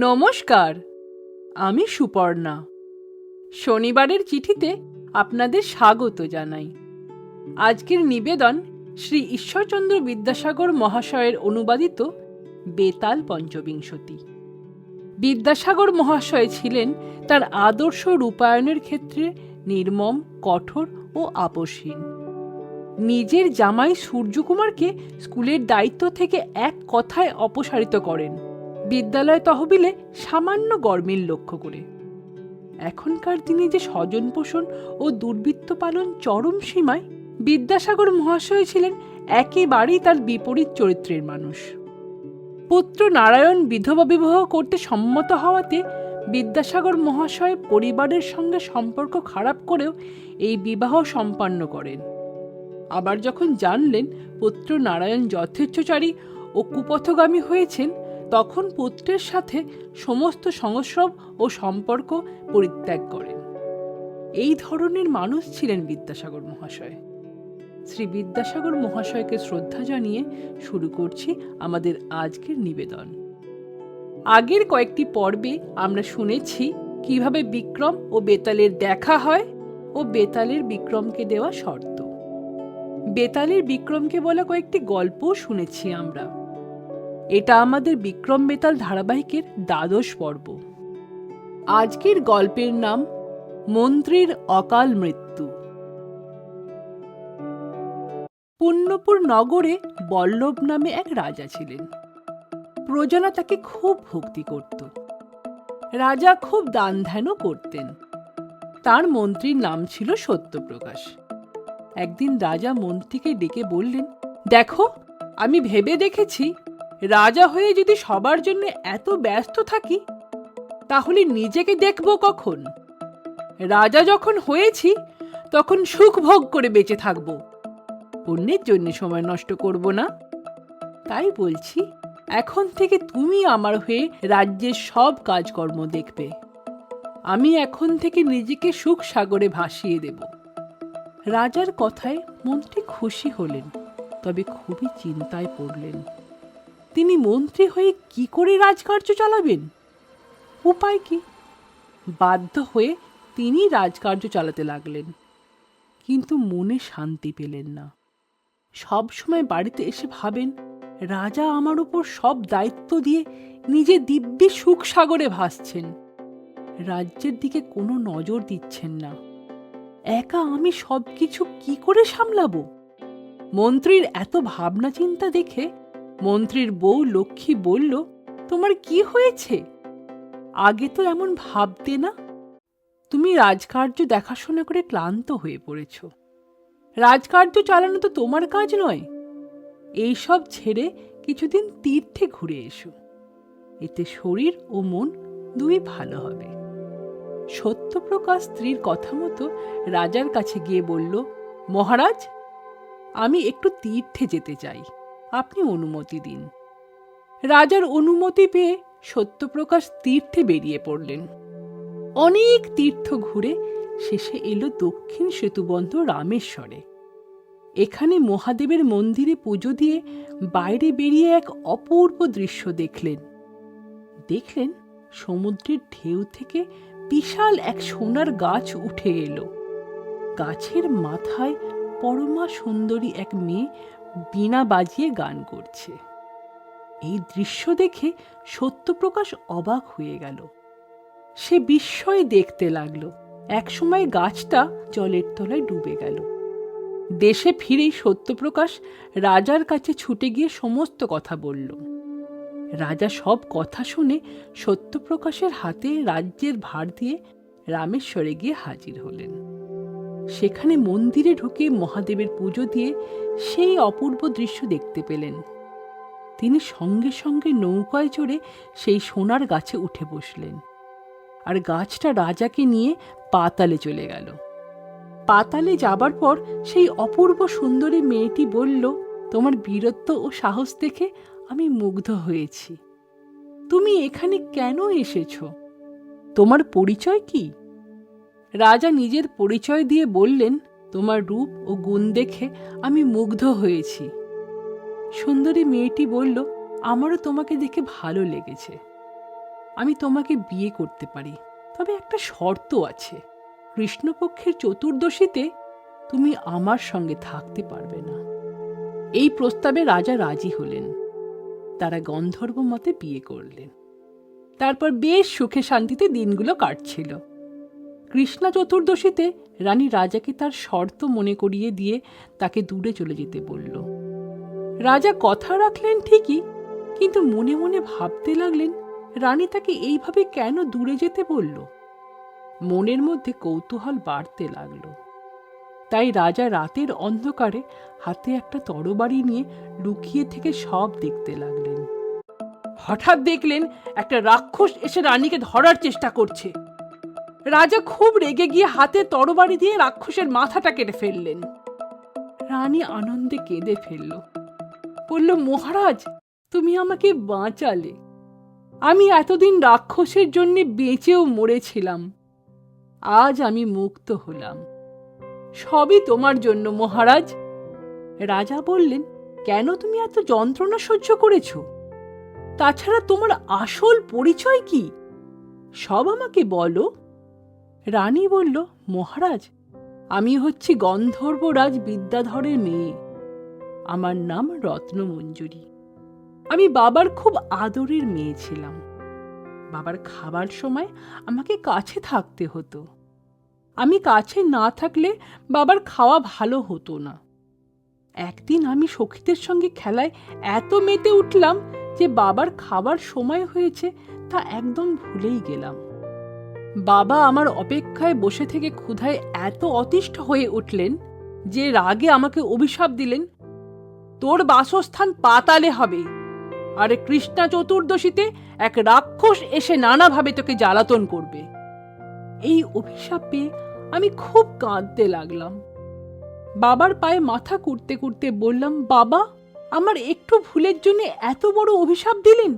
নমস্কার, আমি সুপর্ণা। শনিবারের চিঠিতে আপনাদের স্বাগত জানাই। আজকের নিবেদন শ্রী ঈশ্বরচন্দ্র বিদ্যাসাগর মহাশয়ের অনুবাদিত বেতাল পঞ্চবিংশতি। বিদ্যাসাগর মহাশয় ছিলেন তার আদর্শ রূপায়ণের ক্ষেত্রে নির্মম, কঠোর ও আপোষহীন। নিজের জামাই সূর্যকুমারকে স্কুলের দায়িত্ব থেকে এক কথায় অপসারিত করেন, বিদ্যালয় তহবিলে সামান্য গরমিল লক্ষ্য করে। এখনকার দিনে যে স্বজন পোষণ ও দুর্বৃত্ত পালন চরম সীমায়, বিদ্যাসাগর মহাশয় ছিলেন একেবারেই তার বিপরীত চরিত্রের মানুষ। পুত্র নারায়ণ বিধবা বিবাহ করতে সম্মত হওয়াতে বিদ্যাসাগর মহাশয় পরিবারের সঙ্গে সম্পর্ক খারাপ করেও এই বিবাহ সম্পন্ন করেন। আবার যখন জানলেন পুত্র নারায়ণ যথেচ্ছাচারী ও কুপথগামী হয়েছেন, তখন পুত্রের সাথে সমস্ত সংস্রব ও সম্পর্ক পরিত্যাগ করেন। এই ধরনের মানুষ ছিলেন বিদ্যাসাগর মহাশয়। শ্রী বিদ্যাসাগর মহাশয়কে শ্রদ্ধা জানিয়ে শুরু করছি আমাদের আজকের নিবেদন। আগের কয়েকটি পর্বে আমরা শুনেছি কিভাবে বিক্রম ও বেতালের দেখা হয় ও বেতালের বিক্রমকে দেওয়া শর্ত। বেতালের বিক্রমকে বলা কয়েকটি গল্পও শুনেছি আমরা। এটা আমাদের বিক্রম বেতাল ধারাবাহিকের দ্বাদশ পর্ব। আজকের গল্পের নাম মন্ত্রীর অকাল মৃত্যু। পুণ্যপুর নগরে বল্লভ নামে এক রাজা ছিলেন। প্রজারা তাকে খুব ভক্তি করত। রাজা খুব দান ধ্যানও করতেন। তার মন্ত্রীর নাম ছিল সত্যপ্রকাশ। একদিন রাজা মন্ত্রীকে ডেকে বললেন, দেখো, আমি ভেবে দেখেছি, রাজা হয়ে যদি সবার জন্য এত ব্যস্ত থাকি, তাহলে নিজেকে দেখব কখন? রাজা যখন হয়েছি, তখন সুখ ভোগ করে বেঁচে থাকব, অন্যের জন্য সময় নষ্ট করব না। তাই বলছি, এখন থেকে তুমি আমার হয়ে রাজ্যের সব কাজকর্ম দেখবে। আমি এখন থেকে নিজেকে সুখ সাগরে ভাসিয়ে দেব। রাজার কথায় মন্ত্রী খুশি হলেন, তবে খুবই চিন্তায় পড়লেন। তিনি মন্ত্রী হয়ে কি করে রাজকার্য চালাবেন? উপায় কি? বাধ্য হয়ে তিনি রাজকার্য চালাতে লাগলেন, কিন্তু মনে শান্তি পেলেন না। সব সময় বাড়িতে এসে ভাবেন, রাজা আমার উপর সব দায়িত্ব দিয়ে নিজে দিব্যি সুখ সাগরে ভাসছেন, রাজ্যের দিকে কোনো নজর দিচ্ছেন না। একা আমি সবকিছু কি করে সামলাবো? মন্ত্রীর এত ভাবনা চিন্তা দেখে মন্ত্রীর বউ লক্ষ্মী বলল, তোমার কি হয়েছে? আগে তো এমন ভাবতে না। তুমি রাজকার্য দেখাশোনা করে ক্লান্ত হয়ে পড়েছ। রাজকার্য চালানো তো তোমার কাজ নয়। এইসব ছেড়ে কিছুদিন তীর্থে ঘুরে এসো, এতে শরীর ও মন দুই ভালো হবে। সত্যপ্রকাশ স্ত্রীর কথা মতো রাজার কাছে গিয়ে বলল, মহারাজ, আমি একটু তীর্থে যেতে চাই, আপনি অনুমতি দিন। রাজার অনুমতি পেয়ে সত্যপ্রকাশ তীর্থে বেরিয়ে পড়লেন। অনেক তীর্থ ঘুরে শেষে এলো দক্ষিণ সেতুবন্ধ রামেশ্বরে। এখানে মহাদেবের মন্দিরে পুজো দিয়ে বাইরে বেরিয়ে এক অপূর্ব দৃশ্য দেখলেন। সমুদ্রের ঢেউ থেকে বিশাল এক সোনার গাছ উঠে এলো। গাছের মাথায় পরমা সুন্দরী এক মেয়ে বীণা বাজিয়ে গান করছে। এই দৃশ্য দেখে সত্যপ্রকাশ অবাক হয়ে গেল। সে বিস্ময়ে দেখতে লাগলো। একসময় গাছটা জলের তলায় ডুবে গেল। দেশে ফিরেই সত্যপ্রকাশ রাজার কাছে ছুটে গিয়ে সমস্ত কথা বলল। রাজা সব কথা শুনে সত্যপ্রকাশের হাতে রাজ্যের ভার দিয়ে রামেশ্বরে গিয়ে হাজির হলেন। সেখানে মন্দিরে ঢুকে মহাদেবের পুজো দিয়ে সেই অপূর্ব দৃশ্য দেখতে পেলেন। তিনি সঙ্গে সঙ্গে নৌকায় চড়ে সেই সোনার গাছে উঠে বসলেন, আর গাছটা রাজাকে নিয়ে পাতালে চলে গেল। পাতালে যাবার পর সেই অপূর্ব সুন্দরী মেয়েটি বলল, তোমার বীরত্ব ও সাহস দেখে আমি মুগ্ধ হয়েছি। তুমি এখানে কেন এসেছ? তোমার পরিচয় কি? রাজা নিজের পরিচয় দিয়ে বললেন, তোমার রূপ ও গুণ দেখে আমি মুগ্ধ হয়েছি। সুন্দরী মেয়েটি বলল, আমারও তোমাকে দেখে ভালো লেগেছে। আমি তোমাকে বিয়ে করতে পারি, তবে একটা শর্ত আছে। কৃষ্ণপক্ষের চতুর্দশীতে তুমি আমার সঙ্গে থাকতে পারবে না। এই প্রস্তাবে রাজা রাজি হলেন। তারা গন্ধর্ব মতে বিয়ে করলেন। তারপর বেশ সুখে শান্তিতে দিনগুলো কাটছিল। কৃষ্ণা চতুর্দশীতে রানী রাজাকে তার শর্ত মনে করিয়ে দিয়ে তাকে দূরে চলে যেতে বলল। রাজা কথা রাখলেন ঠিকই, কিন্তু মনে মনে ভাবতে লাগলেন রানী তাকে এইভাবে কেন দূরে যেতে বলল। মনের মধ্যে কৌতূহল বাড়তে লাগলো। তাই রাজা রাতের অন্ধকারে হাতে একটা তরবারি নিয়ে লুকিয়ে থেকে সব দেখতে লাগলেন। হঠাৎ দেখলেন একটা রাক্ষস এসে রানীকে ধরার চেষ্টা করছে। রাজা খুব রেগে গিয়ে হাতে তরবারি দিয়ে রাক্ষসের মাথাটা কেটে ফেললেন। রানী আনন্দে কেঁদে ফেলল, বলল, মহারাজ, তুমি আমাকে বাঁচালে। আমি এতদিন রাক্ষসের জন্য বেঁচেও মরেছিলাম, আজ আমি মুক্ত হলাম। সবই তোমার জন্য মহারাজ। রাজা বললেন, কেন তুমি এত যন্ত্রণা সহ্য করেছ? তাছাড়া তোমার আসল পরিচয় কি, সব আমাকে বলো। রানী বলল, মহারাজ, আমি হচ্ছি গন্ধর্বরাজ বিদ্যাধরের মেয়ে। আমার নাম রত্নমঞ্জুরি। আমি বাবার খুব আদরের মেয়ে ছিলাম। বাবার খাবার সময় আমাকে কাছে থাকতে হতো। আমি কাছে না থাকলে বাবার খাওয়া ভালো হতো না। একদিন আমি সখীদের সঙ্গে খেলায় এত মেতে উঠলাম যে বাবার খাবার সময় হয়েছে তা একদম ভুলেই গেলাম। বাবা আমার অপেক্ষায় বসে থেকে ক্ষুধায় এত অতিষ্ঠ হয়ে উঠলেন যে রাগে আমাকে অভিশাপ দিলেন, তোর বাসস্থান পাতালে হবে, আর কৃষ্ণা চতুর্দশীতে এক রাক্ষস এসে নানাভাবে তোকে জ্বালাতন করবে। এই অভিশাপ পেয়ে আমি খুব কাঁদতে লাগলাম। বাবার পায়ে মাথা কুটতে কুটতে বললাম, বাবা, আমার একটু ভুলের জন্য এত বড় অভিশাপ দিলেন।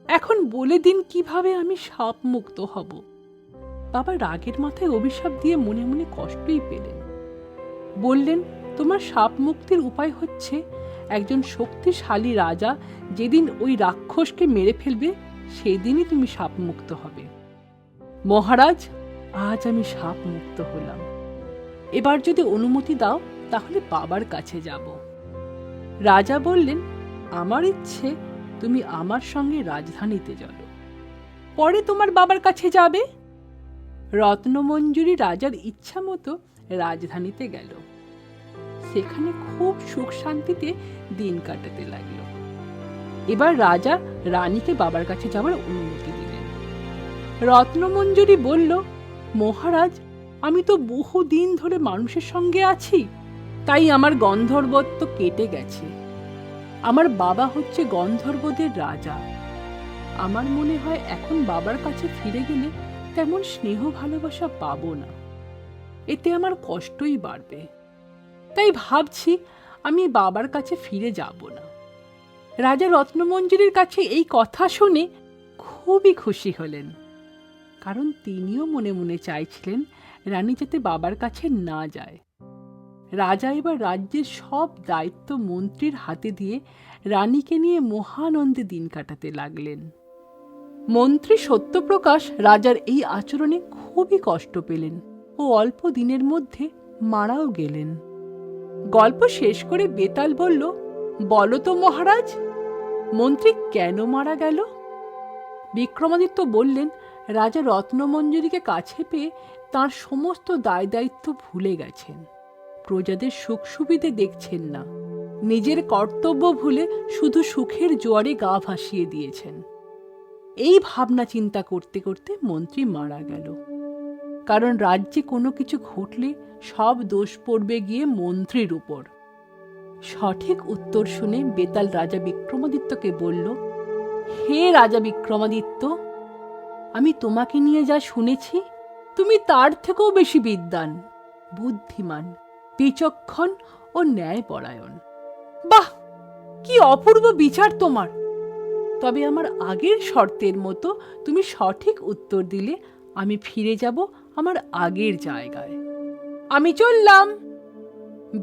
এখন বলে দিন কিভাবে আমি সাপ মুক্ত হব। বাবা রাগের মাথায় অভিশাপ দিয়ে মনে মনে কষ্টই পেলেন। বললেন, তোমার সাপ মুক্তির উপায় হচ্ছে একজন শক্তিশালী রাজা যেদিন ওই রাক্ষসকে মেরে ফেলবে সেদিনই তুমি সাপ মুক্ত হবে। মহারাজ, আজ আমি সাপ মুক্ত হলাম। এবার যদি অনুমতি দাও তাহলে বাবার কাছে যাব। রাজা বললেন, আমার ইচ্ছে তুমি আমার সঙ্গে রাজধানীতে চলো, পরে তোমার বাবার কাছে যাবে। রত্নমঞ্জুরি রাজার ইচ্ছা মতো রাজধানীতে গেল। সেখানে খুব সুখ শান্তিতে দিন কাটাতে লাগলো। এবার রাজা রানীকে বাবার কাছে যাওয়ার অনুমতি দিলেন। রত্নমঞ্জুরি বলল, মহারাজ, আমি তো বহুদিন ধরে মানুষের সঙ্গে আছি, তাই আমার গন্ধর্বত্ব কেটে গেছে। আমার বাবা হচ্ছে গন্ধর্বদের রাজা। আমার মনে হয় এখন বাবার কাছে ফিরে গেলে তেমন স্নেহ ভালোবাসা পাবো না, এতে আমার কষ্টই বাড়বে। তাই ভাবছি আমি বাবার কাছে ফিরে যাব না। রাজা রত্নমঞ্জুরির কাছে এই কথা শুনে খুবই খুশি হলেন, কারণ তিনিও মনে মনে চাইছিলেন রানী যাতে বাবার কাছে না যায়। রাজা এবার রাজ্যের সব দায়িত্ব মন্ত্রীর হাতে দিয়ে রানীকে নিয়ে মহানন্দে দিন কাটাতে লাগলেন। মন্ত্রী সত্যপ্রকাশ রাজার এই আচরণে খুবই কষ্ট পেলেন ও অল্প দিনের মধ্যে মারাও গেলেন। গল্প শেষ করে বেতাল বলল, বলো তো মহারাজ, মন্ত্রী কেন মারা গেল? বিক্রমাদিত্য বললেন, রাজা রত্নমঞ্জুরিকে কাছে পেয়ে তাঁর সমস্ত দায় দায়িত্ব ভুলে গেছেন। প্রজাদের সুখ সুবিধে দেখছেন না, নিজের কর্তব্য ভুলে শুধু সুখের জোয়ারে গা ভাসিয়ে দিয়েছেন। এই ভাবনা চিন্তা করতে করতে মন্ত্রী মারা গেল। কারণ রাজ্যে কোনো কিছু ঘটলে সব দোষ পড়বে গিয়ে মন্ত্রীর উপর। সঠিক উত্তর শুনে বেতাল রাজা বিক্রমাদিত্যকে বলল, হে রাজা বিক্রমাদিত্য, আমি তোমাকে নিয়ে যা শুনেছি তুমি তার থেকেও বেশি বিদ্বান, বুদ্ধিমান, বিচক্ষণ ও ন্যায়পরায়ণ। বাহ, কি অপূর্ব বিচার তোমার! তবে আমার আগের শর্তের মতো তুমি সঠিক উত্তর দিলে আমি ফিরে যাব আমার আগের জায়গায়। আমি চললাম।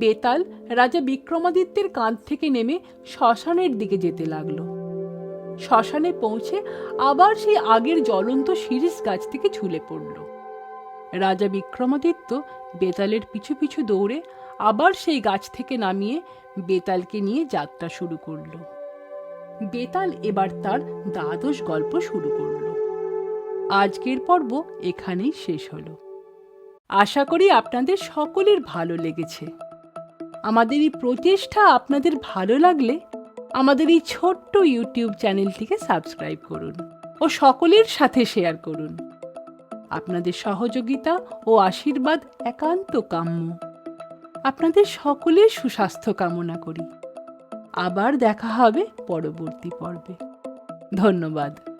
বেতাল রাজা বিক্রমাদিত্যের কাঁধ থেকে নেমে শ্মশানের দিকে যেতে লাগলো। শ্মশানে পৌঁছে আবার সেই আগের জ্বলন্ত শিরীষ গাছ থেকে ঝুলে পড়ল। রাজা বিক্রমাদিত্য বেতালের পিছু পিছু দৌড়ে আবার সেই গাছ থেকে নামিয়ে বেতালকে নিয়ে যাত্রা শুরু করল। বেতাল এবার তার দ্বাদশ গল্প শুরু করল। আজকের পর্ব এখানেই শেষ হলো। আশা করি আপনাদের সকলের ভালো লেগেছে। আমাদের এই প্রচেষ্টা আপনাদের ভালো লাগলে আমাদের এই ছোট্ট ইউটিউব চ্যানেলটিকে সাবস্ক্রাইব করুন ও সকলের সাথে শেয়ার করুন। আপনাদের সহযোগিতা ও আশীর্বাদ একান্ত কাম্য। আপনাদের সকলের সুস্বাস্থ্য কামনা করি। আবার দেখা হবে পরবর্তী পর্বে। ধন্যবাদ।